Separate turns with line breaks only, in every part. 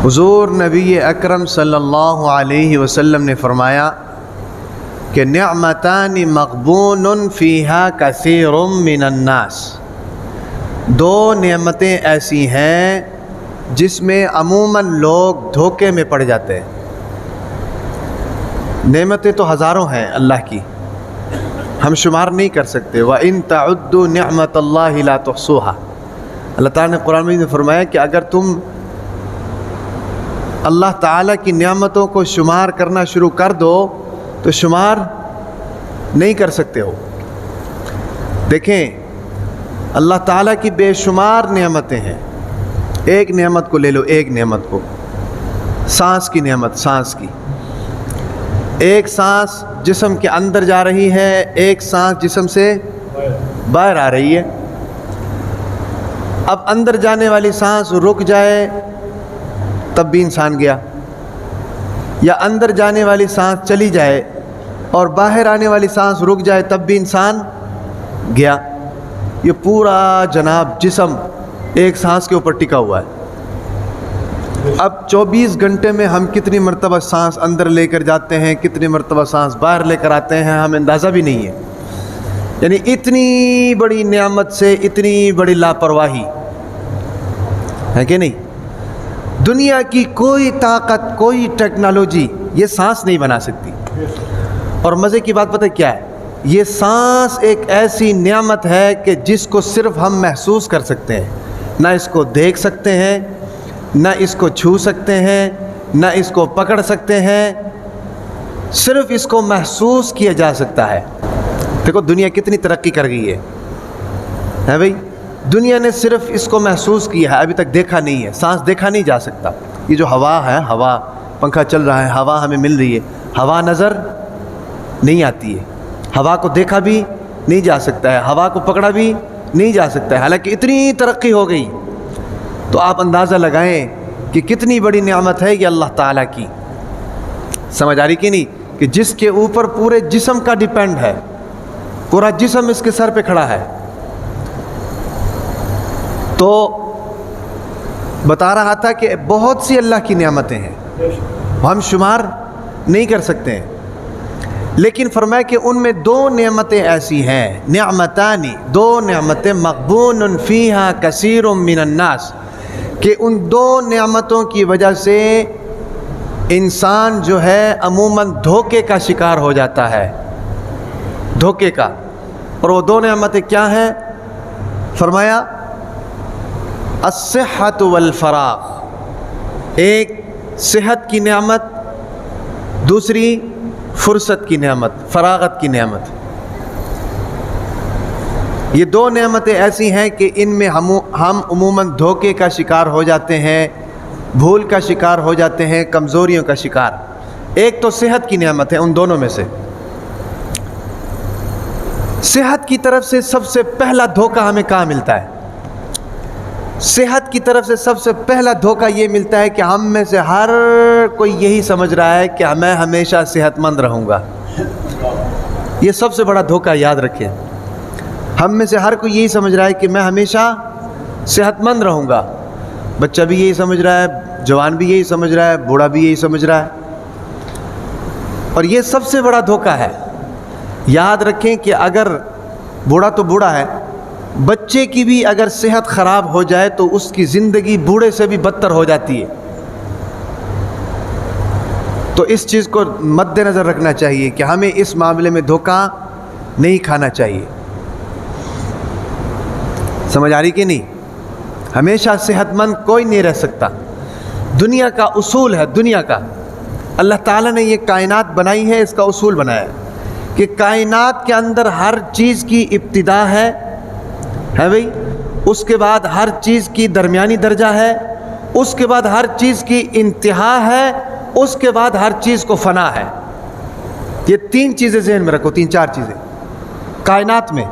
حضور نبی اکرم صلی اللہ علیہ وسلم نے فرمایا کہ نعمتان مغبون فیہا کثیر من الناس، دو نعمتیں ایسی ہیں جس میں عموماً لوگ دھوکے میں پڑ جاتے ہیں۔ نعمتیں تو ہزاروں ہیں اللہ کی، ہم شمار نہیں کر سکتے۔ وَإِن تَعُدُّوا نِعْمَةَ اللَّهِ لَا تُحْصُوهَا، اللہ تعالیٰ نے قرآن مجید میں فرمایا کہ اگر تم اللہ تعالیٰ کی نعمتوں کو شمار کرنا شروع کر دو تو شمار نہیں کر سکتے ہو۔ دیکھیں اللہ تعالیٰ کی بے شمار نعمتیں ہیں۔ ایک نعمت کو لے لو، ایک نعمت کو، سانس کی نعمت، سانس کی، ایک سانس جسم کے اندر جا رہی ہے، ایک سانس جسم سے باہر آ رہی ہے۔ اب اندر جانے والی سانس رک جائے تب بھی انسان گیا، یا اندر جانے والی سانس چلی جائے اور باہر آنے والی سانس رک جائے تب بھی انسان گیا۔ یہ پورا جناب جسم ایک سانس کے اوپر ٹکا ہوا ہے۔ اب 24 گھنٹے میں ہم کتنی مرتبہ سانس اندر لے کر جاتے ہیں، کتنی مرتبہ سانس باہر لے کر آتے ہیں، ہمیں اندازہ بھی نہیں ہے۔ یعنی اتنی بڑی نعمت سے اتنی بڑی لاپرواہی ہے کہ نہیں؟ دنیا کی کوئی طاقت، کوئی ٹیکنالوجی یہ سانس نہیں بنا سکتی۔ اور مزے کی بات پتہ کیا ہے؟ یہ سانس ایک ایسی نعمت ہے کہ جس کو صرف ہم محسوس کر سکتے ہیں، نہ اس کو دیکھ سکتے ہیں، نہ اس کو چھو سکتے ہیں، نہ اس کو پکڑ سکتے ہیں، صرف اس کو محسوس کیا جا سکتا ہے۔ دیکھو دنیا کتنی ترقی کر گئی ہے بھائی، دنیا نے صرف اس کو محسوس کیا ہے، ابھی تک دیکھا نہیں ہے۔ سانس دیکھا نہیں جا سکتا۔ یہ جو ہوا ہے، ہوا، پنکھا چل رہا ہے، ہوا ہمیں مل رہی ہے، ہوا نظر نہیں آتی ہے، ہوا کو دیکھا بھی نہیں جا سکتا ہے، ہوا کو پکڑا بھی نہیں جا سکتا ہے، حالانکہ اتنی ترقی ہو گئی۔ تو آپ اندازہ لگائیں کہ کتنی بڑی نعمت ہے یہ اللہ تعالیٰ کی۔ سمجھ آ رہی کہ نہیں؟ کہ جس کے اوپر پورے جسم کا ڈیپینڈ ہے، پورا جسم اس کے سر پہ کھڑا ہے۔ تو بتا رہا تھا کہ بہت سی اللہ کی نعمتیں ہیں، ہم شمار نہیں کر سکتے ہیں، لیکن فرمایا کہ ان میں دو نعمتیں ایسی ہیں، نعمتانی، دو نعمتیں مغبون فیہا کثیر من الناس، کہ ان دو نعمتوں کی وجہ سے انسان جو ہے عموماً دھوکے کا شکار ہو جاتا ہے، دھوکے کا۔ اور وہ دو نعمتیں کیا ہیں؟ فرمایا الصحت والفراغ، ایک صحت کی نعمت، دوسری فرصت کی نعمت، فراغت کی نعمت۔ یہ دو نعمتیں ایسی ہیں کہ ان میں ہم عموماً دھوکے کا شکار ہو جاتے ہیں، بھول کا شکار ہو جاتے ہیں، کمزوریوں کا شکار۔ ایک تو صحت کی نعمت ہے، ان دونوں میں سے صحت کی طرف سے سب سے پہلا دھوکہ ہمیں کہاں ملتا ہے؟ صحت کی طرف سے سب سے پہلا دھوکہ یہ ملتا ہے کہ ہم میں سے ہر کوئی یہی سمجھ رہا ہے کہ میں ہمیشہ صحت مند رہوں گا۔ یہ سب سے بڑا دھوکہ، یاد رکھیں۔ ہم میں سے ہر کوئی یہی سمجھ رہا ہے کہ میں ہمیشہ صحت مند رہوں گا۔ بچہ بھی یہی سمجھ رہا ہے، جوان بھی یہی سمجھ رہا ہے، بوڑھا بھی یہی سمجھ رہا ہے۔ اور یہ سب سے بڑا دھوکہ ہے۔ یاد رکھیں کہ اگر بوڑھا تو بوڑھا ہے، بچے کی بھی اگر صحت خراب ہو جائے تو اس کی زندگی بوڑھے سے بھی بدتر ہو جاتی ہے۔ تو اس چیز کو مد نظر رکھنا چاہیے کہ ہمیں اس معاملے میں دھوکہ نہیں کھانا چاہیے۔ سمجھ آ رہی کہ نہیں؟ ہمیشہ صحت مند کوئی نہیں رہ سکتا۔ دنیا کا اصول ہے، دنیا کا، اللہ تعالیٰ نے یہ کائنات بنائی ہے، اس کا اصول بنایا ہے کہ کائنات کے اندر ہر چیز کی ابتدا ہے بھئی، اس کے بعد ہر چیز کی درمیانی درجہ ہے، اس کے بعد ہر چیز کی انتہا ہے، اس کے بعد ہر چیز کو فنا ہے۔ یہ تین چیزیں ذہن میں رکھو، تین چار چیزیں کائنات میں،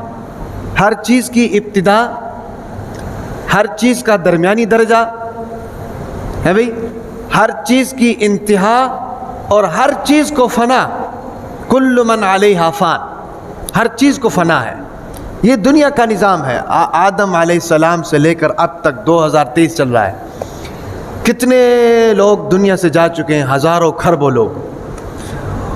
ہر چیز کی ابتدا، ہر چیز کا درمیانی درجہ ہے بھئی، ہر چیز کی انتہا، اور ہر چیز کو فنا۔ کل من علیہا فان، ہر چیز کو فنا ہے۔ یہ دنیا کا نظام ہے، آدم علیہ السلام سے لے کر اب تک 2023 چل رہا ہے۔ کتنے لوگ دنیا سے جا چکے ہیں، ہزاروں کھربوں لوگ.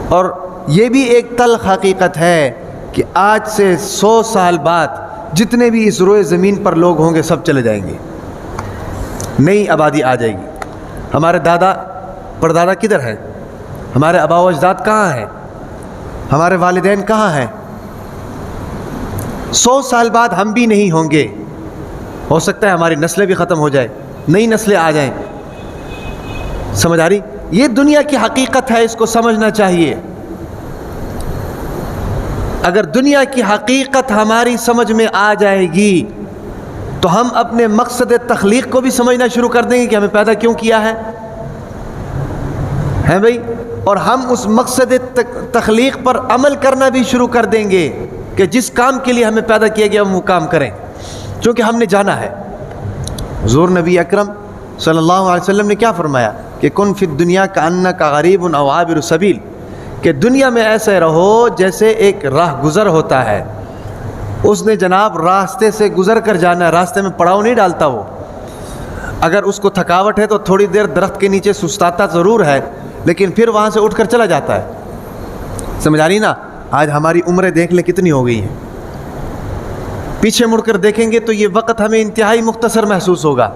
اور یہ بھی ایک تلخ حقیقت ہے کہ آج سے 100 سال بعد جتنے بھی اس روئے زمین پر لوگ ہوں گے سب چلے جائیں گے، نئی آبادی آ جائے گی. ہمارے دادا پردادا کدھر ہیں؟ ہمارے آبا و اجداد کہاں ہیں؟ ہمارے والدین کہاں ہیں؟ 100 سال بعد ہم بھی نہیں ہوں گے. ہو سکتا ہے ہماری نسلیں بھی ختم ہو جائیں، نئی نسلیں آ جائیں. سمجھ آ رہی؟ یہ دنیا کی حقیقت ہے، اس کو سمجھنا چاہیے. اگر دنیا کی حقیقت ہماری سمجھ میں آ جائے گی تو ہم اپنے مقصد تخلیق کو بھی سمجھنا شروع کر دیں گے کہ ہمیں پیدا کیوں کیا ہے بھائی، اور ہم اس مقصد تخلیق پر عمل کرنا بھی شروع کر دیں گے کہ جس کام کے لیے ہمیں پیدا کیا گیا ہم وہ کام کریں، چونکہ ہم نے جانا ہے. حضور نبی اکرم صلی اللہ علیہ وسلم نے کیا فرمایا کہ کن فی الدنیا کأنک غریب او عابر سبیل، کہ دنیا میں ایسے رہو جیسے ایک راہ گزر ہوتا ہے. اس نے جناب راستے سے گزر کر جانا ہے، راستے میں پڑاؤ نہیں ڈالتا. وہ اگر اس کو تھکاوٹ ہے تو تھوڑی دیر درخت کے نیچے سستاتا ضرور ہے، لیکن پھر وہاں سے اٹھ کر چلا جاتا ہے. سمجھ آ رہی نا؟ آج ہماری عمریں دیکھ لیں کتنی ہو گئی ہیں. پیچھے مڑ کر دیکھیں گے تو یہ وقت ہمیں انتہائی مختصر محسوس ہوگا.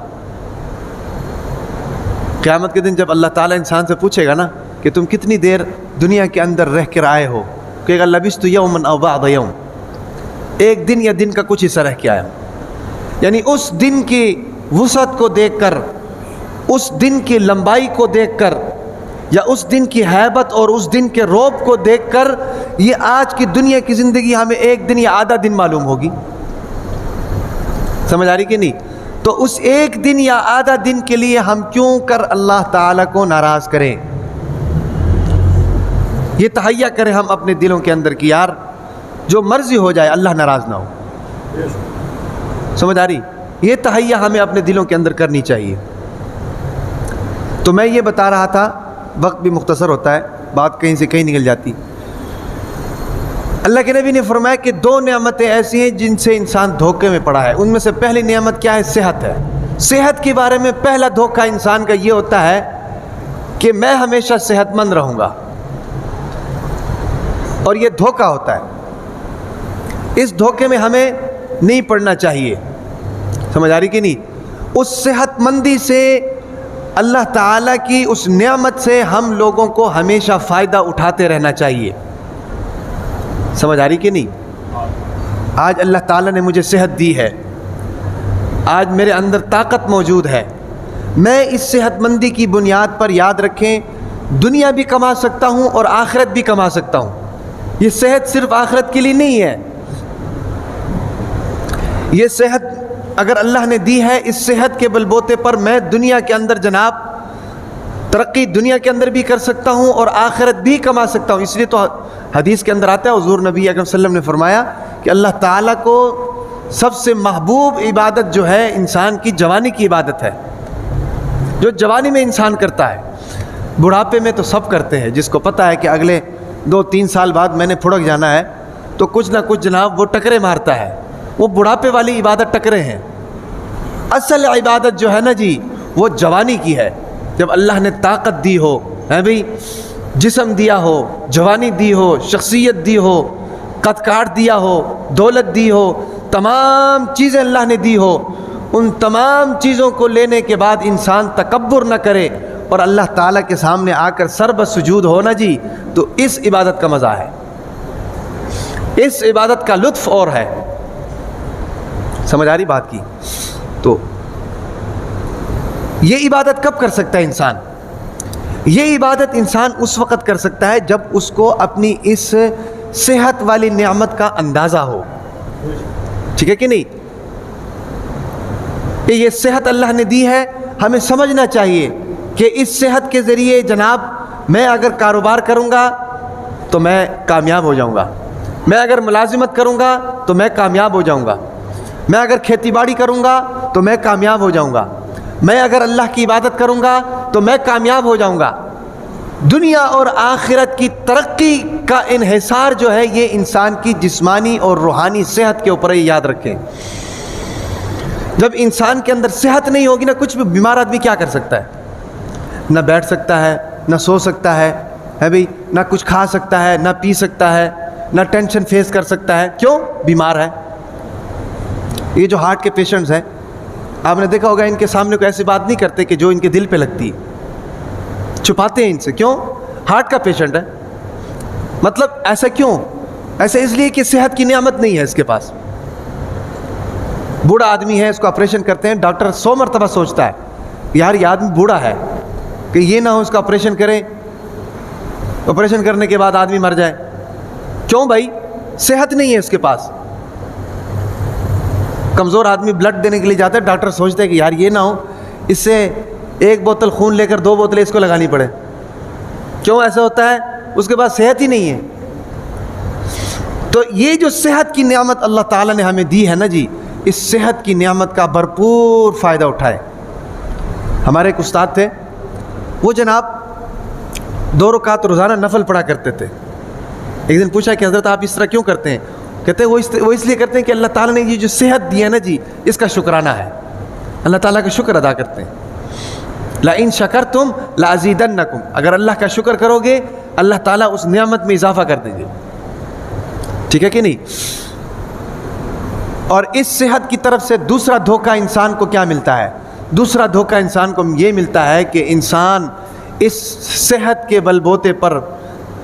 قیامت کے دن جب اللہ تعالیٰ انسان سے پوچھے گا نا کہ تم کتنی دیر دنیا کے اندر رہ کر آئے ہو، کہے گا لبثت یوما او بعض یوم، ایک دن یا دن کا کچھ حصہ رہ کے آیا ہوں. یعنی اس دن کی وسعت کو دیکھ کر، اس دن کی لمبائی کو دیکھ کر، یا اس دن کی ہیبت اور اس دن کے رعب کو دیکھ کر یہ آج کی دنیا کی زندگی ہمیں ایک دن یا آدھا دن معلوم ہوگی. سمجھ آ رہی کہ نہیں؟ تو اس ایک دن یا آدھا دن کے لیے ہم کیوں کر اللہ تعالیٰ کو ناراض کریں؟ یہ تہیہ کریں ہم اپنے دلوں کے اندر کہ یار جو مرضی ہو جائے اللہ ناراض نہ ہو. سمجھ آ رہی؟ یہ تہیہ ہمیں اپنے دلوں کے اندر کرنی چاہیے. تو میں یہ بتا رہا تھا، وقت بھی مختصر ہوتا ہے، بات کہیں سے کہیں نکل جاتی. اللہ کے نبی نے فرمایا کہ 2 نعمتیں ایسی ہیں جن سے انسان دھوکے میں پڑا ہے. ان میں سے پہلی نعمت کیا ہے؟ صحت ہے. صحت کے بارے میں پہلا دھوکہ انسان کا یہ ہوتا ہے کہ میں ہمیشہ صحت مند رہوں گا، اور یہ دھوکہ ہوتا ہے. اس دھوکے میں ہمیں نہیں پڑنا چاہیے. سمجھ آ رہی کہ نہیں؟ اس صحت مندی سے، اللہ تعالیٰ کی اس نعمت سے ہم لوگوں کو ہمیشہ فائدہ اٹھاتے رہنا چاہیے. سمجھ آ رہی کہ نہیں؟ آج اللہ تعالیٰ نے مجھے صحت دی ہے، آج میرے اندر طاقت موجود ہے، میں اس صحت مندی کی بنیاد پر یاد رکھیں دنیا بھی کما سکتا ہوں اور آخرت بھی کما سکتا ہوں. یہ صحت صرف آخرت کے لیے نہیں ہے. یہ صحت اگر اللہ نے دی ہے، اس صحت کے بلبوتے پر میں دنیا کے اندر جناب ترقی دنیا کے اندر بھی کر سکتا ہوں اور آخرت بھی کما سکتا ہوں. اس لیے تو حدیث کے اندر آتا ہے، حضور نبی اکرم صلی اللہ علیہ وسلم نے فرمایا کہ اللہ تعالیٰ کو سب سے محبوب عبادت جو ہے انسان کی جوانی کی عبادت ہے، جو جوانی میں انسان کرتا ہے. بڑھاپے میں تو سب کرتے ہیں، جس کو پتہ ہے کہ اگلے 2-3 سال بعد میں نے پھڑک جانا ہے تو کچھ نہ کچھ جناب وہ ٹکرے مارتا ہے. وہ بڑھاپے والی عبادت ٹکرے ہیں. اصل عبادت جو ہے نا جی وہ جوانی کی ہے، جب اللہ نے طاقت دی ہو، ہے بھئی، جسم دیا ہو، جوانی دی ہو، شخصیت دی ہو، قد کاٹ دیا ہو، دولت دی ہو، تمام چیزیں اللہ نے دی ہو. ان تمام چیزوں کو لینے کے بعد انسان تکبر نہ کرے اور اللہ تعالیٰ کے سامنے آ کر سر بسجود ہو نا جی، تو اس عبادت کا مزہ ہے، اس عبادت کا لطف اور ہے. سمجھ آ رہی بات کی؟ تو یہ عبادت کب کر سکتا ہے انسان؟ یہ عبادت انسان اس وقت کر سکتا ہے جب اس کو اپنی اس صحت والی نعمت کا اندازہ ہو. ٹھیک ہے کہ نہیں؟ کہ یہ صحت اللہ نے دی ہے، ہمیں سمجھنا چاہیے کہ اس صحت کے ذریعے جناب میں اگر کاروبار کروں گا تو میں کامیاب ہو جاؤں گا، میں اگر ملازمت کروں گا تو میں کامیاب ہو جاؤں گا، میں اگر کھیتی باڑی کروں گا تو میں کامیاب ہو جاؤں گا، میں اگر اللہ کی عبادت کروں گا تو میں کامیاب ہو جاؤں گا. دنیا اور آخرت کی ترقی کا انحصار جو ہے یہ انسان کی جسمانی اور روحانی صحت کے اوپر ہے، یاد رکھیں. جب انسان کے اندر صحت نہیں ہوگی نا، کچھ بھی بیمار آدمی کیا کر سکتا ہے؟ نہ بیٹھ سکتا ہے، نہ سو سکتا ہے بھئی، نہ کچھ کھا سکتا ہے، نہ پی سکتا ہے، نہ ٹینشن فیس کر سکتا ہے. کیوں؟ بیمار ہے. یہ جو ہارٹ کے پیشنٹس ہیں، آپ نے دیکھا ہوگا ان کے سامنے کوئی ایسی بات نہیں کرتے کہ جو ان کے دل پہ لگتی، چھپاتے ہیں ان سے. کیوں؟ ہارٹ کا پیشنٹ ہے. مطلب ایسا کیوں؟ ایسا اس لیے کہ صحت کی نعمت نہیں ہے اس کے پاس. بوڑھا آدمی ہے، اس کو آپریشن کرتے ہیں، ڈاکٹر 100 مرتبہ سوچتا ہے یار یہ آدمی بوڑھا ہے، کہ یہ نہ ہو اس کا آپریشن کریں، آپریشن کرنے کے بعد آدمی مر جائے. کیوں بھائی؟ صحت نہیں ہے اس کے پاس. کمزور آدمی بلڈ دینے کے لیے جاتا ہے، ڈاکٹر سوچتا ہے کہ یار یہ نہ ہو اس سے 1 بوتل خون لے کر 2 بوتلیں اس کو لگانی پڑے. کیوں ایسا ہوتا ہے؟ اس کے پاس صحت ہی نہیں ہے. تو یہ جو صحت کی نعمت اللہ تعالیٰ نے ہمیں دی ہے نا جی، اس صحت کی نعمت کا بھرپور فائدہ اٹھائے. ہمارے ایک استاد تھے، وہ جناب 2 رکعت روزانہ نفل پڑھا کرتے تھے. ایک دن پوچھا کہ حضرت آپ اس طرح کیوں کرتے ہیں؟ کہتے ہیں وہ اس لیے کرتے ہیں کہ اللہ تعالیٰ نے یہ جو صحت دی ہے نا جی، اس کا شکرانہ ہے. اللہ تعالیٰ کا شکر ادا کرتے ہیں. لَإِن شَكَرْتُمْ لَأَزِيدَنَّكُمْ، اگر اللہ کا شکر کرو گے اللہ تعالیٰ اس نعمت میں اضافہ کر دیں گے. ٹھیک ہے کہ نہیں؟ اور اس صحت کی طرف سے دوسرا دھوکہ انسان کو کیا ملتا ہے؟ دوسرا دھوکہ انسان کو یہ ملتا ہے کہ انسان اس صحت کے بل بوتے پر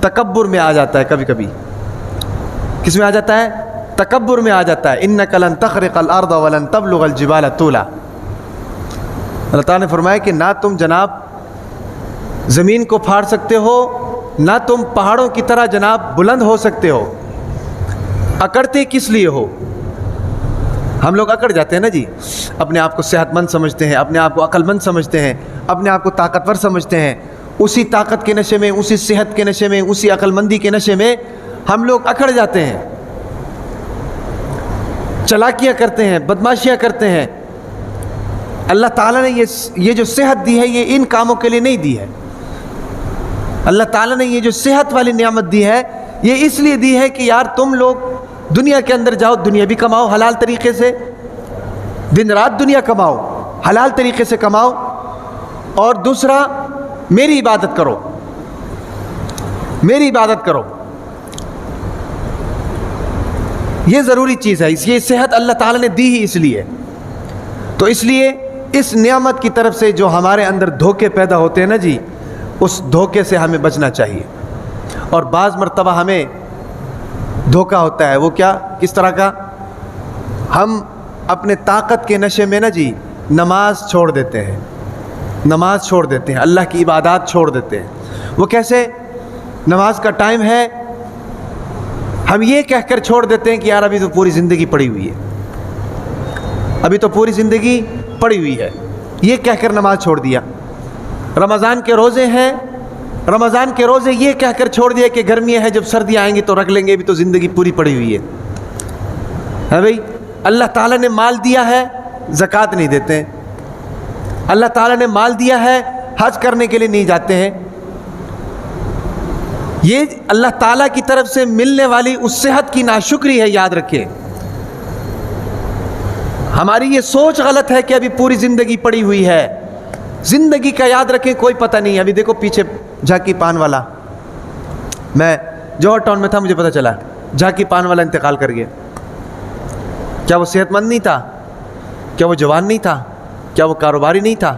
تکبر میں آ جاتا ہے. کبھی کبھی کس میں آ جاتا ہے؟ تکبر میں آ جاتا ہے. اِنَّكَ لَن تَخْرِقَ الْأَرْضَ وَلَن تَبْلُغَ الْجِبَالَ طُولًا. اللہ تعالیٰ نے فرمایا کہ نہ تم جناب زمین کو پھاڑ سکتے ہو، نہ تم پہاڑوں کی طرح جناب بلند ہو سکتے ہو. اکڑتے کس لیے ہو؟ ہم لوگ اکڑ جاتے ہیں نا جی، اپنے آپ کو صحت مند سمجھتے ہیں، اپنے آپ کو عقل مند سمجھتے ہیں، اپنے آپ کو طاقتور سمجھتے ہیں. اسی طاقت کے نشے میں، اسی صحت کے نشے میں، اسی عقل مندی کے نشے میں ہم لوگ اکڑ جاتے ہیں، چالاکیاں کرتے ہیں، بدماشیاں کرتے ہیں. اللہ تعالیٰ نے یہ جو صحت دی ہے یہ ان کاموں کے لیے نہیں دی ہے. اللہ تعالیٰ نے یہ جو صحت والی نعمت دی ہے یہ اس لیے دی ہے کہ یار تم لوگ دنیا کے اندر جاؤ، دنیا بھی کماؤ حلال طریقے سے، دن رات دنیا کماؤ، حلال طریقے سے کماؤ، اور دوسرا میری عبادت کرو، میری عبادت کرو. یہ ضروری چیز ہے. یہ صحت اللہ تعالیٰ نے دی ہی اس لیے. تو اس لیے اس نعمت کی طرف سے جو ہمارے اندر دھوکے پیدا ہوتے ہیں نا جی، اس دھوکے سے ہمیں بچنا چاہیے. اور بعض مرتبہ ہمیں دھوکہ ہوتا ہے، وہ کیا؟ کس طرح کا؟ ہم اپنے طاقت کے نشے میں نا جی نماز چھوڑ دیتے ہیں، نماز چھوڑ دیتے ہیں، اللہ کی عبادات چھوڑ دیتے ہیں. وہ کیسے؟ نماز کا ٹائم ہے، ہم یہ کہہ کر چھوڑ دیتے ہیں کہ یار ابھی تو پوری زندگی پڑی ہوئی ہے، ابھی تو پوری زندگی پڑی ہوئی ہے، یہ کہہ کر نماز چھوڑ دیا. رمضان کے روزے ہیں، رمضان کے روزے یہ کہہ کر چھوڑ دیا کہ گرمیاں ہیں، جب سردی آئیں گی تو رکھ لیں گے، ابھی تو زندگی پوری پڑی ہوئی ہے بھائی. اللہ تعالیٰ نے مال دیا ہے، زکوٰۃ نہیں دیتے ہیں. اللہ تعالیٰ نے مال دیا ہے، حج کرنے کے لیے نہیں جاتے ہیں. یہ اللہ تعالیٰ کی طرف سے ملنے والی اس صحت کی ناشکری ہے، یاد رکھیں. ہماری یہ سوچ غلط ہے کہ ابھی پوری زندگی پڑی ہوئی ہے. زندگی کا یاد رکھیں کوئی پتہ نہیں. ابھی دیکھو پیچھے جھاکی پان والا، میں جوہر ٹاؤن میں تھا، مجھے پتہ چلا جھاکی پان والا انتقال کر گیا. کیا وہ صحت مند نہیں تھا؟ کیا وہ جوان نہیں تھا؟ کیا وہ کاروباری نہیں تھا؟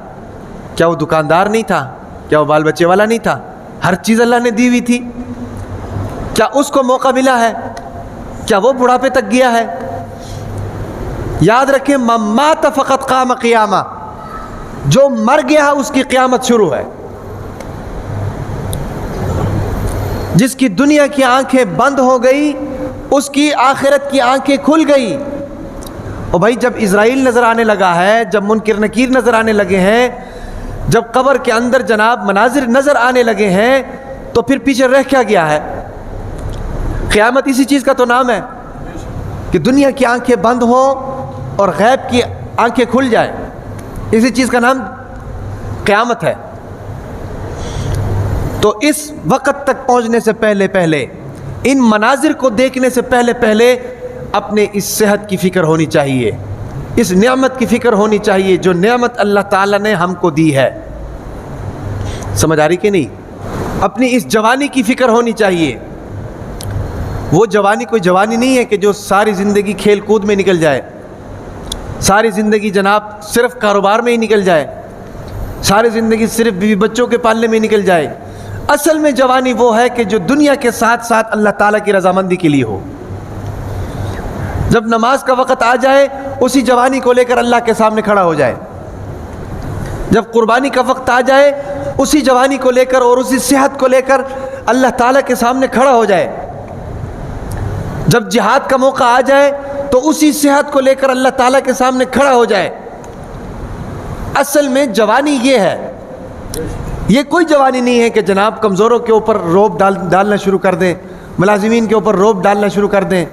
کیا وہ دکاندار نہیں تھا؟ کیا وہ بال بچے والا نہیں تھا؟ ہر چیز اللہ نے دی ہوئی تھی. کیا اس کو موقع ملا ہے؟ کیا وہ بڑھاپے تک گیا ہے؟ یاد رکھیں من مات فقط قام قیامہ، جو مر گیا اس کی قیامت شروع ہے. جس کی دنیا کی آنکھیں بند ہو گئی اس کی آخرت کی آنکھیں کھل گئی. اور بھائی جب اسرائیل نظر آنے لگا ہے، جب منکر نکیر نظر آنے لگے ہیں، جب قبر کے اندر جناب مناظر نظر آنے لگے ہیں، تو پھر پیچھے رہ کیا گیا ہے؟ قیامت اسی چیز کا تو نام ہے کہ دنیا کی آنکھیں بند ہوں اور غیب کی آنکھیں کھل جائیں. اسی چیز کا نام قیامت ہے. تو اس وقت تک پہنچنے سے پہلے پہلے، ان مناظر کو دیکھنے سے پہلے پہلے اپنے اس صحت کی فکر ہونی چاہیے، اس نعمت کی فکر ہونی چاہیے جو نعمت اللہ تعالیٰ نے ہم کو دی ہے. سمجھ آ رہی کہ نہیں؟ اپنی اس جوانی کی فکر ہونی چاہیے. وہ جوانی کوئی جوانی نہیں ہے کہ جو ساری زندگی کھیل کود میں نکل جائے، ساری زندگی جناب صرف کاروبار میں ہی نکل جائے، ساری زندگی صرف بیوی بچوں کے پالنے میں نکل جائے. اصل میں جوانی وہ ہے کہ جو دنیا کے ساتھ ساتھ اللہ تعالیٰ کی رضامندی کے لیے ہو. جب نماز کا وقت آ جائے اسی جوانی کو لے کر اللہ کے سامنے کھڑا ہو جائے. جب قربانی کا وقت آ جائے اسی جوانی کو لے کر اور اسی صحت کو لے کر اللہ تعالیٰ کے سامنے کھڑا ہو جائے. جب جہاد کا موقع آ جائے تو اسی صحت کو لے کر اللہ تعالیٰ کے سامنے کھڑا ہو جائے. اصل میں جوانی یہ ہے. یہ کوئی جوانی نہیں ہے کہ جناب کمزوروں کے اوپر روب ڈالنا شروع کر دیں، ملازمین کے اوپر روب ڈالنا شروع کر دیں.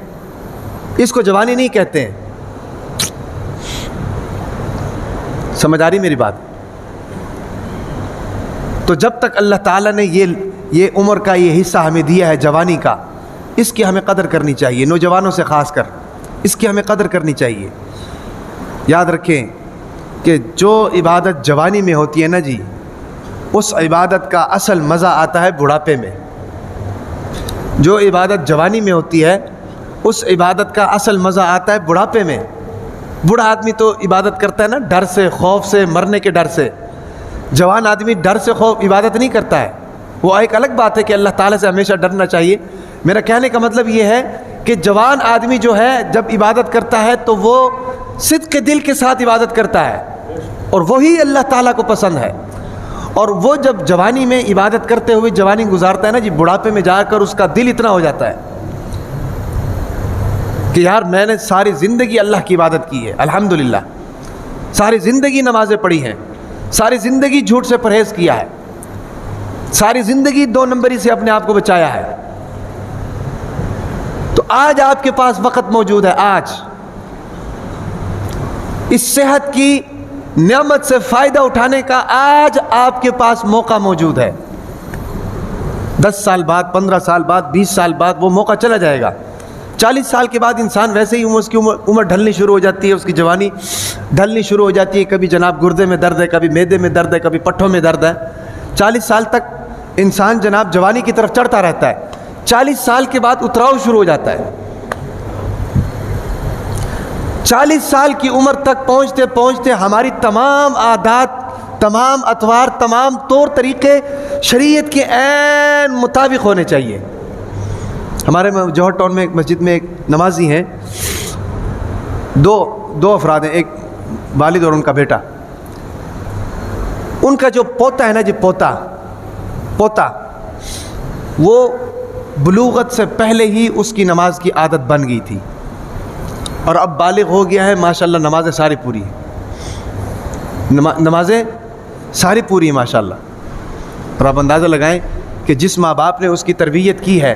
اس کو جوانی نہیں کہتے ہیں. سمجھ آ رہی میری بات؟ تو جب تک اللہ تعالیٰ نے یہ عمر کا یہ حصہ ہمیں دیا ہے جوانی کا، اس کی ہمیں قدر کرنی چاہیے. نوجوانوں سے خاص کر اس کی ہمیں قدر کرنی چاہیے. یاد رکھیں کہ جو عبادت جوانی میں ہوتی ہے نا جی، اس عبادت کا اصل مزہ آتا ہے بڑھاپے میں. جو عبادت جوانی میں ہوتی ہے اس عبادت کا اصل مزہ آتا ہے بڑھاپے میں. بوڑھا آدمی تو عبادت کرتا ہے نا ڈر سے، خوف سے، مرنے کے ڈر سے. جوان آدمی ڈر سے خوف عبادت نہیں کرتا ہے. وہ ایک الگ بات ہے کہ اللہ تعالیٰ سے ہمیشہ ڈرنا چاہیے. میرا کہنے کا مطلب یہ ہے کہ جوان آدمی جو ہے جب عبادت کرتا ہے تو وہ صدق کے دل کے ساتھ عبادت کرتا ہے اور وہی اللہ تعالیٰ کو پسند ہے. اور وہ جب جوانی میں عبادت کرتے ہوئے جوانی گزارتا ہے نا جی، بڑھاپے میں جا کر اس کا دل اتنا ہو جاتا ہے کہ یار میں نے ساری زندگی اللہ کی عبادت کی ہے، الحمدللہ، ساری زندگی نمازیں پڑھی ہیں، ساری زندگی جھوٹ سے پرہیز کیا ہے، ساری زندگی 2 نمبری سے اپنے آپ کو بچایا ہے. تو آج آپ کے پاس وقت موجود ہے. آج اس صحت کی نعمت سے فائدہ اٹھانے کا آج آپ کے پاس موقع موجود ہے. 10 سال بعد، 15 سال بعد، 20 سال بعد وہ موقع چلا جائے گا. 40 سال کے بعد انسان ویسے ہی اس کی عمر ڈھلنی شروع ہو جاتی ہے، اس کی جوانی ڈھلنی شروع ہو جاتی ہے. کبھی جناب گردے میں درد ہے، کبھی معدے میں درد ہے، کبھی پٹھوں میں درد ہے. 40 سال تک انسان جناب جوانی کی طرف چڑھتا رہتا ہے. 40 سال کے بعد اتراؤ شروع ہو جاتا ہے. 40 سال کی عمر تک پہنچتے پہنچتے ہماری تمام عادات، تمام اطوار، تمام طور طریقے شریعت کے عین مطابق ہونے چاہیے. ہمارے جوہر ٹاؤن میں ایک مسجد میں ایک نمازی ہیں، دو افراد ہیں، ایک والد اور ان کا بیٹا. ان کا جو پوتا ہے نا جی، پوتا وہ بلوغت سے پہلے ہی اس کی نماز کی عادت بن گئی تھی اور اب بالغ ہو گیا ہے. ماشاءاللہ نمازیں ساری پوری ہیں، نمازیں ساری پوری ہیں ماشاءاللہ. اور آپ اندازہ لگائیں کہ جس ماں باپ نے اس کی تربیت کی ہے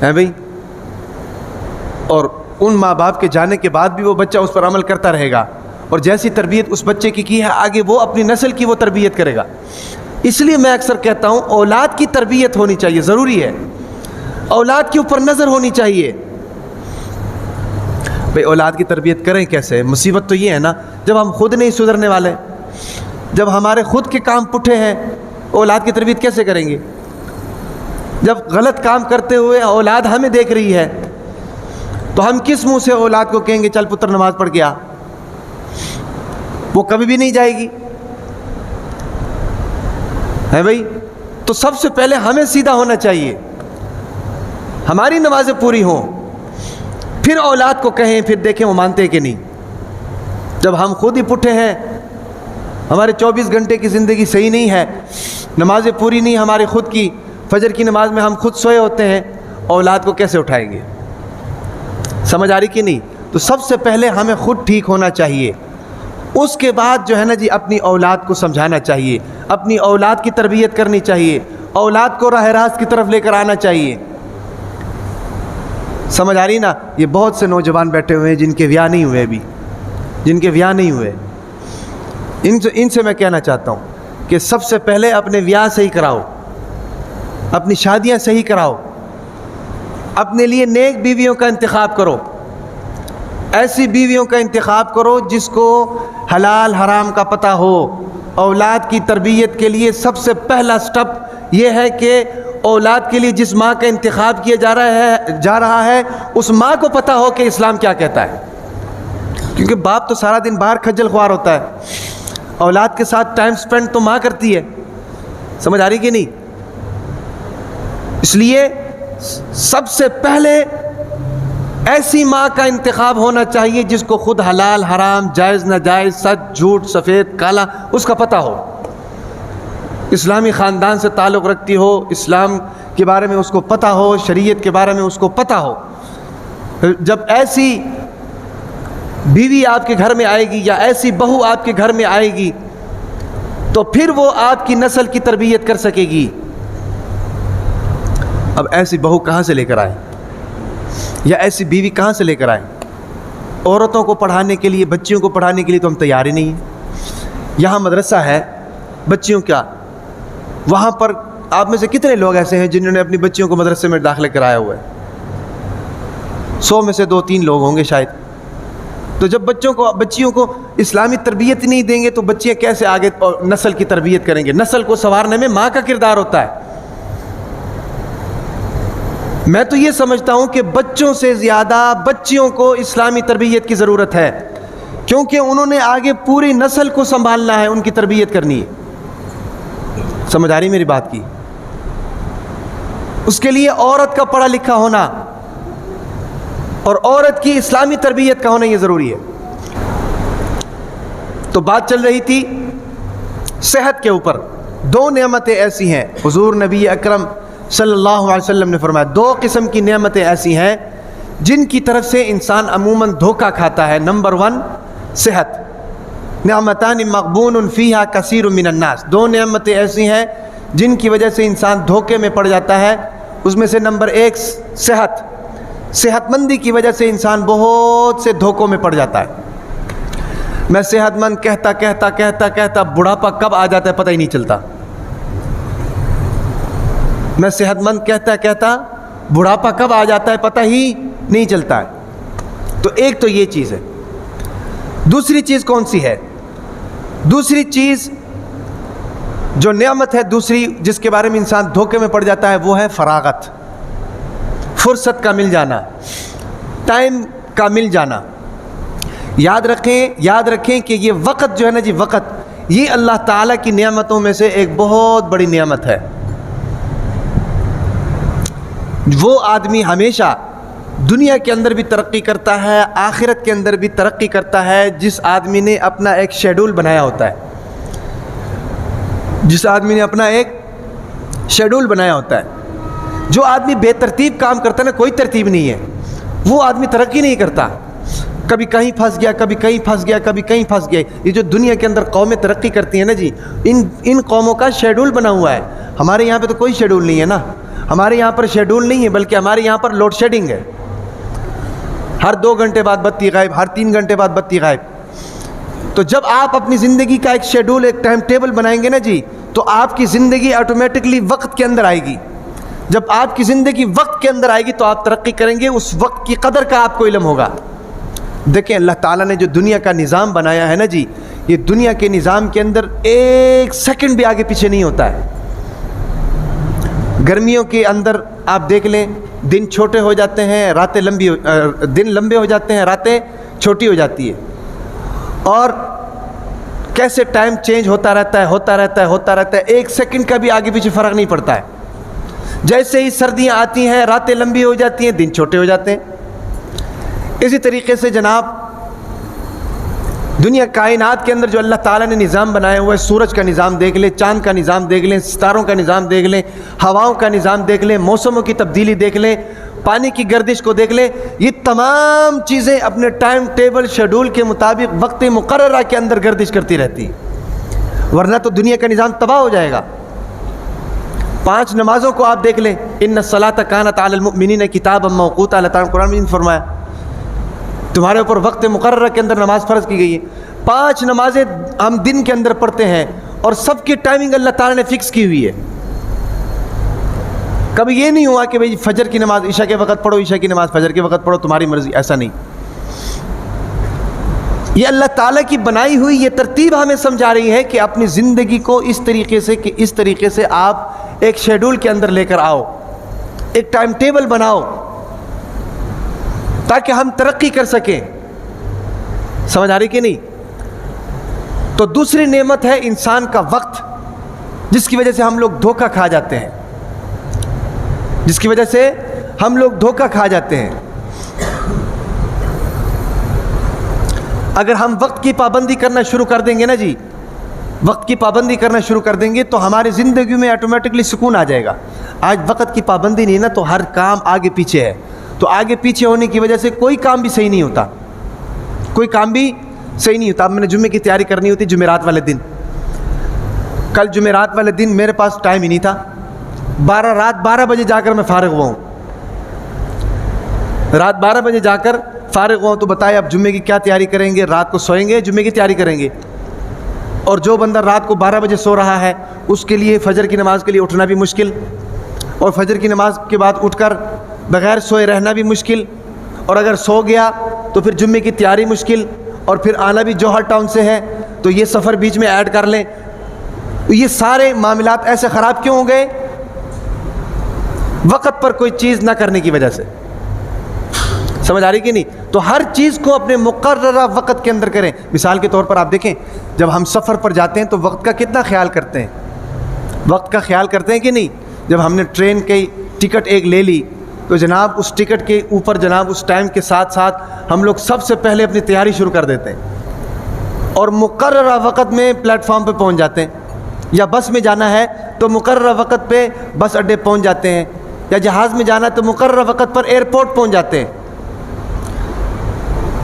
بھائی، اور ان ماں باپ کے جانے کے بعد بھی وہ بچہ اس پر عمل کرتا رہے گا، اور جیسی تربیت اس بچے کی ہے آگے وہ اپنی نسل کی وہ تربیت کرے گا. اس لیے میں اکثر کہتا ہوں اولاد کی تربیت ہونی چاہیے، ضروری ہے. اولاد کے اوپر نظر ہونی چاہیے. بھئی اولاد کی تربیت کریں کیسے؟ مصیبت تو یہ ہے نا جب ہم خود نہیں سدھرنے والے، جب ہمارے خود کے کام پٹھے ہیں، اولاد کی تربیت کیسے کریں گے؟ جب غلط کام کرتے ہوئے اولاد ہمیں دیکھ رہی ہے تو ہم کس منہ سے اولاد کو کہیں گے چل پتر نماز پڑھ کے آ؟ وہ کبھی بھی نہیں جائے گی ہے بھائی. تو سب سے پہلے ہمیں سیدھا ہونا چاہیے، ہماری نمازیں پوری ہوں، پھر اولاد کو کہیں، پھر دیکھیں وہ مانتے کہ نہیں. جب ہم خود ہی پٹھے ہیں، ہمارے 24 گھنٹے کی زندگی صحیح نہیں ہے، نمازیں پوری نہیں ہماری خود کی، فجر کی نماز میں ہم خود سوئے ہوتے ہیں، اولاد کو کیسے اٹھائیں گے؟ سمجھ آ رہی کہ نہیں؟ تو سب سے پہلے ہمیں خود ٹھیک ہونا چاہیے، اس کے بعد جو ہے نا جی اپنی اولاد کو سمجھانا چاہیے، اپنی اولاد کی تربیت کرنی چاہیے، اولاد کو راہ راست کی طرف لے کر آنا چاہیے. سمجھ آ رہی نا؟ یہ بہت سے نوجوان بیٹھے ہوئے ہیں جن کے بیاہ نہیں ہوئے ابھی، جن کے بیاہ نہیں ہوئے. ان سے میں کہنا چاہتا ہوں کہ سب سے پہلے اپنے بیاہ صحیح کراؤ، اپنی شادیاں صحیح کراؤ، اپنے لیے نیک بیویوں کا انتخاب کرو. ایسی بیویوں کا انتخاب کرو جس کو حلال حرام کا پتہ ہو اولاد کی تربیت کے لیے سب سے پہلا سٹیپ یہ ہے کہ اولاد کے لیے جس ماں کا انتخاب کیا جا رہا ہے اس ماں کو پتہ ہو کہ اسلام کیا کہتا ہے. کیونکہ باپ تو سارا دن باہر کھجل خوار ہوتا ہے, اولاد کے ساتھ ٹائم سپینڈ تو ماں کرتی ہے. سمجھ آ رہی کہ نہیں؟ اس لیے سب سے پہلے ایسی ماں کا انتخاب ہونا چاہیے جس کو خود حلال حرام جائز ناجائز سچ جھوٹ سفید کالا اس کا پتہ ہو, اسلامی خاندان سے تعلق رکھتی ہو, اسلام کے بارے میں اس کو پتہ ہو, شریعت کے بارے میں اس کو پتہ ہو. جب ایسی بیوی آپ کے گھر میں آئے گی یا ایسی بہو آپ کے گھر میں آئے گی تو پھر وہ آپ کی نسل کی تربیت کر سکے گی. اب ایسی بہو کہاں سے لے کر آئے یا ایسی بیوی کہاں سے لے کر آئے؟ عورتوں کو پڑھانے کے لیے, بچیوں کو پڑھانے کے لیے تو ہم تیار ہی نہیں ہیں. یہاں مدرسہ ہے بچیوں کا, وہاں پر آپ میں سے کتنے لوگ ایسے ہیں جنہوں نے اپنی بچیوں کو مدرسے میں داخلہ کرایا ہوا ہے؟ 100 میں سے 2-3 لوگ ہوں گے شاید. تو جب بچیوں کو اسلامی تربیت نہیں دیں گے تو بچیاں کیسے آگے نسل کی تربیت کریں گے؟ نسل کو سنوارنے میں ماں کا کردار ہوتا ہے. میں تو یہ سمجھتا ہوں کہ بچوں سے زیادہ بچیوں کو اسلامی تربیت کی ضرورت ہے, کیونکہ انہوں نے آگے پوری نسل کو سنبھالنا ہے, ان کی تربیت کرنی ہے. سمجھ آ رہی میری بات کی؟ اس کے لیے عورت کا پڑھا لکھا ہونا اور عورت کی اسلامی تربیت کا ہونا یہ ضروری ہے. تو بات چل رہی تھی صحت کے اوپر. 2 نعمتیں ایسی ہیں, حضور نبی اکرم صلی اللہ علیہ وسلم نے فرمایا 2 قسم کی نعمتیں ایسی ہیں جن کی طرف سے انسان عموماً دھوکہ کھاتا ہے. نمبر 1 صحت. نعمتان مغبون فیہا کثیر من الناس. 2 نعمتیں ایسی ہیں جن کی وجہ سے انسان دھوکے میں پڑ جاتا ہے. اس میں سے نمبر 1 صحت. صحت مندی کی وجہ سے انسان بہت سے دھوکوں میں پڑ جاتا ہے. میں صحت مند کہتا بڑھاپا کب آ جاتا ہے پتہ ہی نہیں چلتا. میں صحت مند کہتا بڑھاپا کب آ جاتا ہے پتہ ہی نہیں چلتا ہے. تو ایک تو یہ چیز ہے. دوسری چیز کون سی ہے؟ دوسری چیز جو نعمت ہے دوسری جس کے بارے میں انسان دھوکے میں پڑ جاتا ہے وہ ہے فراغت, فرصت کا مل جانا, ٹائم کا مل جانا. یاد رکھیں کہ یہ وقت جو ہے نا جی, وقت یہ اللہ تعالیٰ کی نعمتوں میں سے ایک بہت بڑی نعمت ہے. وہ آدمی ہمیشہ دنیا کے اندر بھی ترقی کرتا ہے, آخرت کے اندر بھی ترقی کرتا ہے جس آدمی نے اپنا ایک شیڈول بنایا ہوتا ہے. جس آدمی نے اپنا ایک شیڈول بنایا ہوتا ہے. جو آدمی بے ترتیب کام کرتا ہے نا, کوئی ترتیب نہیں ہے, وہ آدمی ترقی نہیں کرتا. کبھی کہیں پھنس گیا, کبھی کہیں پھنس گیا, کبھی کہیں پھنس گیا. یہ جو دنیا کے اندر قومیں ترقی کرتی ہیں نا جی, ان قوموں کا شیڈول بنا ہوا ہے. ہمارے یہاں پہ تو کوئی شیڈول نہیں ہے نا. ہمارے یہاں پر شیڈول نہیں ہے, بلکہ ہمارے یہاں پر لوڈ شیڈنگ ہے. ہر 2 گھنٹے بعد بتی غائب, ہر 3 گھنٹے بعد بتی غائب. تو جب آپ اپنی زندگی کا ایک شیڈول, ایک ٹائم ٹیبل بنائیں گے نا جی, تو آپ کی زندگی آٹومیٹکلی وقت کے اندر آئے گی. جب آپ کی زندگی وقت کے اندر آئے گی تو آپ ترقی کریں گے, اس وقت کی قدر کا آپ کو علم ہوگا. دیکھیں اللہ تعالیٰ نے جو دنیا کا نظام بنایا ہے نا جی, یہ دنیا کے نظام کے اندر 1 سیکنڈ بھی آگے پیچھے نہیں ہوتا ہے. گرمیوں کے اندر آپ دیکھ لیں, دن چھوٹے ہو جاتے ہیں, راتیں دن لمبے ہو جاتے ہیں, راتیں چھوٹی ہو جاتی ہے. اور کیسے ٹائم چینج ہوتا رہتا ہے, 1 سیکنڈ کا بھی آگے پیچھے فرق نہیں پڑتا ہے. جیسے ہی سردیاں آتی ہیں راتیں لمبی ہو جاتی ہیں, دن چھوٹے ہو جاتے ہیں. اسی طریقے سے جناب دنیا کائنات کے اندر جو اللہ تعالیٰ نے نظام بنایا ہوا ہے, سورج کا نظام دیکھ لیں, چاند کا نظام دیکھ لیں, ستاروں کا نظام دیکھ لیں, ہواؤں کا نظام دیکھ لیں, موسموں کی تبدیلی دیکھ لیں, پانی کی گردش کو دیکھ لیں. یہ تمام چیزیں اپنے ٹائم ٹیبل شیڈول کے مطابق وقت مقررہ کے اندر گردش کرتی رہتی, ورنہ تو دنیا کا نظام تباہ ہو جائے گا. 5 نمازوں کو آپ دیکھ لیں, ان الصلاۃ کانت علی المؤمنین کتابا موقوتا, اللہ تعالیٰ نے قرآن میں فرمایا تمہارے اوپر وقت مقررہ کے اندر نماز فرض کی گئی ہے. 5 نمازیں ہم دن کے اندر پڑھتے ہیں اور سب کی ٹائمنگ اللہ تعالیٰ نے فکس کی ہوئی ہے. کبھی یہ نہیں ہوا کہ بھئی فجر کی نماز عشاء کے وقت پڑھو, عشاء کی نماز فجر کے وقت پڑھو, تمہاری مرضی, ایسا نہیں. یہ اللہ تعالیٰ کی بنائی ہوئی یہ ترتیب ہمیں سمجھا رہی ہے کہ اپنی زندگی کو اس طریقے سے آپ ایک شیڈول کے اندر لے کر آؤ، ایک ٹائم ٹیبل بناؤ تاکہ ہم ترقی کر سکیں. سمجھ آ رہی کہ نہیں؟ تو دوسری نعمت ہے انسان کا وقت، جس کی وجہ سے ہم لوگ دھوکہ کھا جاتے ہیں، جس کی وجہ سے ہم لوگ دھوکہ کھا جاتے ہیں. اگر ہم وقت کی پابندی کرنا شروع کر دیں گے نا جی، وقت کی پابندی کرنا شروع کر دیں گے تو ہماری زندگی میں آٹومیٹکلی سکون آ جائے گا. آج وقت کی پابندی نہیں نا، تو ہر کام آگے پیچھے ہے. تو آگے پیچھے ہونے کی وجہ سے کوئی کام بھی صحیح نہیں ہوتا، کوئی کام بھی صحیح نہیں ہوتا. اب میں نے جمعے کی تیاری کرنی ہوتی جمعرات والے دن. کل جمعرات والے دن میرے پاس ٹائم ہی نہیں تھا. رات 12 بجے جا کر میں فارغ ہوا ہوں. رات 12 بجے جا کر فارغ ہوا ہوں. تو بتائے اب جمعے کی کیا تیاری کریں گے؟ رات کو سوئیں گے، جمعے کی تیاری کریں گے. اور جو بندہ رات کو 12 بجے سو رہا ہے اس کے لیے فجر کی نماز کے لیے اٹھنا بھی مشکل، اور فجر کی نماز کے بعد اٹھ کر بغیر سوئے رہنا بھی مشکل، اور اگر سو گیا تو پھر جمعے کی تیاری مشکل، اور پھر آنا بھی جوہر ٹاؤن سے ہے تو یہ سفر بیچ میں ایڈ کر لیں. یہ سارے معاملات ایسے خراب کیوں ہو گئے؟ وقت پر کوئی چیز نہ کرنے کی وجہ سے. سمجھ آ رہی کہ نہیں؟ تو ہر چیز کو اپنے مقررہ وقت کے اندر کریں. مثال کے طور پر آپ دیکھیں، جب ہم سفر پر جاتے ہیں تو وقت کا کتنا خیال کرتے ہیں؟ وقت کا خیال کرتے ہیں کہ نہیں؟ جب ہم نے ٹرین کی ٹکٹ ایک لے لی تو جناب اس ٹکٹ کے اوپر جناب اس ٹائم کے ساتھ ساتھ ہم لوگ سب سے پہلے اپنی تیاری شروع کر دیتے ہیں اور مقررہ وقت میں پلیٹ فارم پہ پہنچ جاتے ہیں. یا بس میں جانا ہے تو مقررہ وقت پہ بس اڈے پہنچ جاتے ہیں، یا جہاز میں جانا ہے تو مقررہ وقت پر ایئرپورٹ پہنچ جاتے ہیں.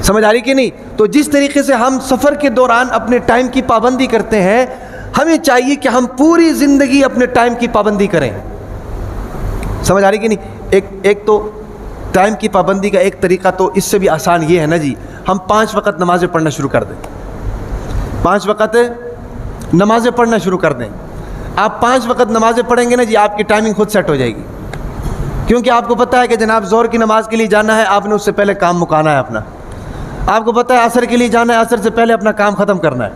سمجھ آ رہی کہ نہیں؟ تو جس طریقے سے ہم سفر کے دوران اپنے ٹائم کی پابندی کرتے ہیں، ہمیں چاہیے کہ ہم پوری زندگی اپنے ٹائم کی پابندی کریں. سمجھ آ رہی کہ نہیں؟ ایک تو ٹائم کی پابندی کا ایک طریقہ تو اس سے بھی آسان یہ ہے نا جی، ہم 5 وقت نمازیں پڑھنا شروع کر دیں. 5 وقت نمازیں پڑھنا شروع کر دیں. آپ 5 وقت نمازیں پڑھیں گے نا جی، آپ کی ٹائمنگ خود سیٹ ہو جائے گی. کیونکہ آپ کو پتہ ہے کہ جناب ظہر کی نماز کے لیے جانا ہے، آپ نے اس سے پہلے کام مکانا ہے اپنا. آپ کو پتہ ہے عصر کے لیے جانا ہے، عصر سے پہلے اپنا کام ختم کرنا ہے.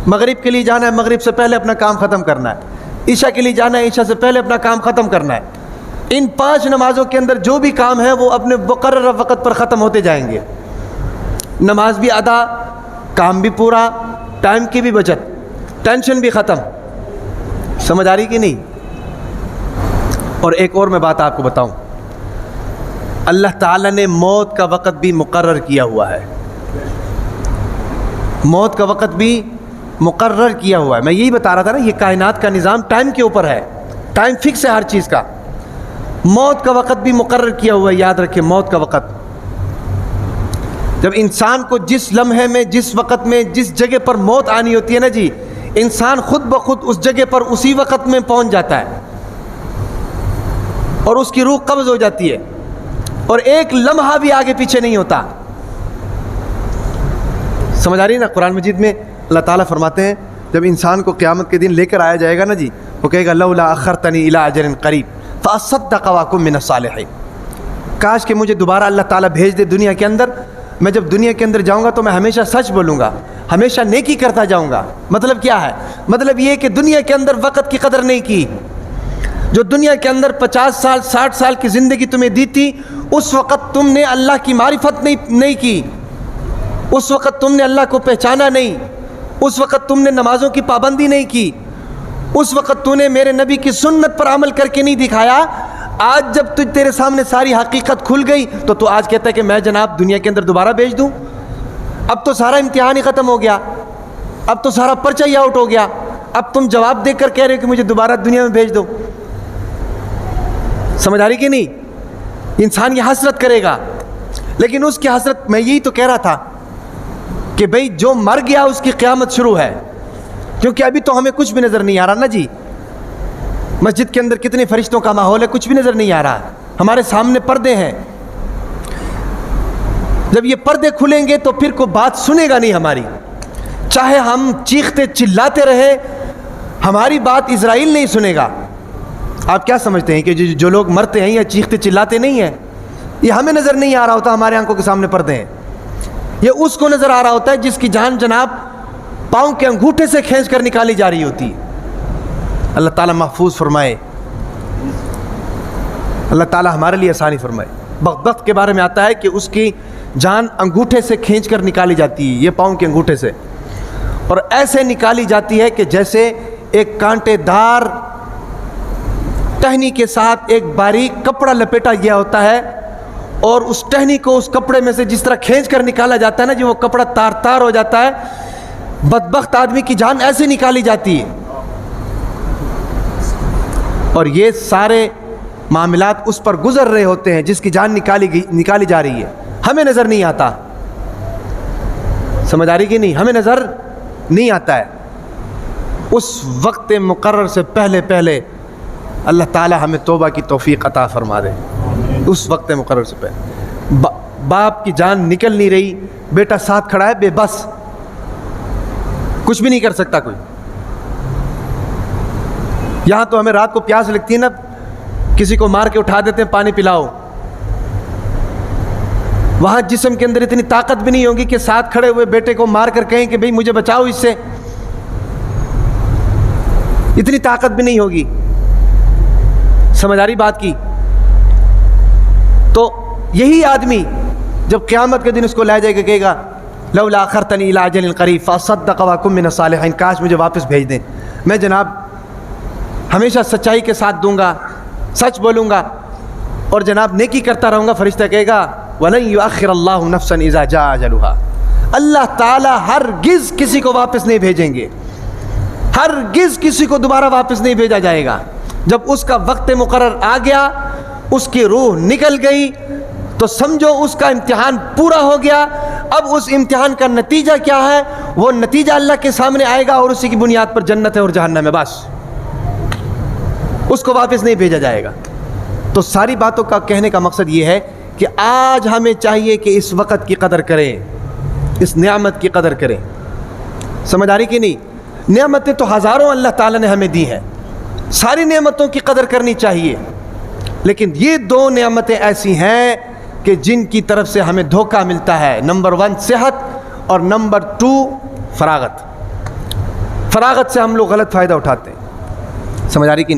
مغرب کے لیے جانا ہے، مغرب سے پہلے اپنا کام ختم کرنا ہے. عشاء کے لیے جانا ہے، عشاء سے پہلے اپنا کام ختم کرنا ہے. ان 5 نمازوں کے اندر جو بھی کام ہے وہ اپنے مقررہ وقت پر ختم ہوتے جائیں گے. نماز بھی ادا، کام بھی پورا، ٹائم کی بھی بچت، ٹینشن بھی ختم. سمجھ آ رہی کہ نہیں؟ اور ایک اور میں بات آپ کو بتاؤں، اللہ تعالیٰ نے موت کا وقت بھی مقرر کیا ہوا ہے. موت کا وقت بھی مقرر کیا ہوا ہے. میں یہی بتا رہا تھا نا، یہ کائنات کا نظام ٹائم کے اوپر ہے، ٹائم فکس ہے ہر چیز کا. موت کا وقت بھی مقرر کیا ہوا ہے. یاد رکھیں، موت کا وقت جب انسان کو جس لمحے میں، جس وقت میں، جس جگہ پر موت آنی ہوتی ہے نا جی، انسان خود بخود اس جگہ پر اسی وقت میں پہنچ جاتا ہے اور اس کی روح قبض ہو جاتی ہے اور ایک لمحہ بھی آگے پیچھے نہیں ہوتا. سمجھ آ رہی ہے نا؟ قرآن مجید میں اللہ تعالیٰ فرماتے ہیں جب انسان کو قیامت کے دن لے کر آیا جائے گا نا جی، وہ کہے گا لولا اخرتنی الی اجل قریب فاصدق واکن من الصالحین. کاش کہ مجھے دوبارہ اللہ تعالیٰ بھیج دے دنیا کے اندر. میں جب دنیا کے اندر جاؤں گا تو میں ہمیشہ سچ بولوں گا، ہمیشہ نیکی کرتا جاؤں گا. مطلب کیا ہے؟ مطلب یہ کہ دنیا کے اندر وقت کی قدر نہیں کی. جو دنیا کے اندر 50 سال 60 سال کی زندگی تمہیں دی تھی، اس وقت تم نے اللہ کی معرفت نہیں کی، اس وقت تم نے اللہ کو پہچانا نہیں، اس وقت تم نے نمازوں کی پابندی نہیں کی، اس وقت تو نے میرے نبی کی سنت پر عمل کر کے نہیں دکھایا. آج جب تیرے سامنے ساری حقیقت کھل گئی تو آج کہتا ہے کہ میں جناب دنیا کے اندر دوبارہ بھیج دوں. اب تو سارا امتحان ہی ختم ہو گیا، اب تو سارا پرچہ ہی آؤٹ ہو گیا، اب تم جواب دے کر کہہ رہے ہو کہ مجھے دوبارہ دنیا میں بھیج دو. سمجھ آ رہی کہ نہیں؟ انسان یہ حسرت کرے گا، لیکن اس کی حسرت، میں یہی تو کہہ رہا تھا کہ بھئی جو مر گیا اس کی قیامت شروع ہے. کیونکہ ابھی تو ہمیں کچھ بھی نظر نہیں آ رہا نا جی. مسجد کے اندر کتنے فرشتوں کا ماحول ہے، کچھ بھی نظر نہیں آ رہا. ہمارے سامنے پردے ہیں. جب یہ پردے کھلیں گے تو پھر کوئی بات سنے گا نہیں ہماری. چاہے ہم چیختے چلاتے رہے، ہماری بات اسرائیل نہیں سنے گا. آپ کیا سمجھتے ہیں کہ جو لوگ مرتے ہیں یا چیختے چلاتے نہیں ہیں، یہ ہمیں نظر نہیں آ رہا ہوتا؟ ہمارے آنکھوں کے سامنے پردے ہیں. یہ اس کو نظر آ رہا ہوتا ہے جس کی جان جناب پاؤں کے انگوٹھے سے کھینچ کر نکالی جا رہی ہوتی ہے۔ اللہ تعالیٰ محفوظ فرمائے، اللہ تعالیٰ ہمارے لیے آسانی فرمائے۔ بغداد کے بارے میں آتا ہے کہ اس کی جان انگوٹھے سے کھینچ کر نکالی جاتی ہے، یہ پاؤں کے انگوٹھے سے، اور ایسے نکالی جاتی ہے کہ جیسے ایک کانٹے دار ٹہنی کے ساتھ ایک باریک کپڑا لپیٹا گیا ہوتا ہے، اور اس ٹہنی کو اس کپڑے میں سے جس طرح کھینچ کر نکالا جاتا ہے نا، جو وہ کپڑا تار تار ہو جاتا ہے، بدبخت آدمی کی جان ایسے نکالی جاتی ہے۔ اور یہ سارے معاملات اس پر گزر رہے ہوتے ہیں جس کی جان نکالی جا رہی ہے، ہمیں نظر نہیں آتا، سمجھ آ رہی کہ نہیں؟ ہمیں نظر نہیں آتا ہے۔ اس وقت مقرر سے پہلے اللہ تعالی ہمیں توبہ کی توفیق عطا فرما دے۔ اس وقت مقرر سے پہلے باپ کی جان نکل نہیں رہی، بیٹا ساتھ کھڑا ہے بے بس، کچھ بھی نہیں کر سکتا کوئی۔ یہاں تو ہمیں رات کو پیاس لگتی ہے نا، کسی کو مار کے اٹھا دیتے ہیں پانی پلاؤ، وہاں جسم کے اندر اتنی طاقت بھی نہیں ہوگی کہ ساتھ کھڑے ہوئے بیٹے کو مار کر کہیں کہ بھئی مجھے بچاؤ اس سے، اتنی طاقت بھی نہیں ہوگی۔ سمجھ آ رہی بات کی؟ تو یہی آدمی جب قیامت کے دن اس کو لے جائے گا، کہے گا لولا اخرتنی الی اجل قریب فاصدق واکن من الصالحین، کاش مجھے واپس بھیج دیں، میں جناب ہمیشہ سچائی کے ساتھ دوں گا، سچ بولوں گا اور جناب نیکی کرتا رہوں گا۔ فرشتہ کہے گا وَلَن يُؤَخِّرَ اللَّهُ نَفْسًا إِذَا جَاءَ أَجَلُهَا، اللہ تعالیٰ ہرگز کسی کو واپس نہیں بھیجیں گے، ہرگز کسی کو دوبارہ واپس نہیں بھیجا جائے گا۔ جب اس کا وقت مقرر آ گیا، اس کی روح نکل گئی، تو سمجھو اس کا امتحان پورا ہو گیا۔ اب اس امتحان کا نتیجہ کیا ہے؟ وہ نتیجہ اللہ کے سامنے آئے گا اور اسی کی بنیاد پر جنت ہے اور جہنم ہے، بس اس کو واپس نہیں بھیجا جائے گا۔ تو ساری باتوں کا کہنے کا مقصد یہ ہے کہ آج ہمیں چاہیے کہ اس وقت کی قدر کریں، اس نعمت کی قدر کریں۔ سمجھ آ رہی کہ نہیں؟ نعمتیں تو ہزاروں اللہ تعالیٰ نے ہمیں دی ہیں، ساری نعمتوں کی قدر کرنی چاہیے، لیکن یہ دو نعمتیں ایسی ہیں کہ جن کی طرف سے ہمیں دھوکہ ملتا ہے۔ نمبر 1 صحت، اور نمبر 2 فراغت۔ فراغت سے ہم لوگ غلط فائدہ اٹھاتے ہیں۔ سمجھ آ رہی کہ نہیں؟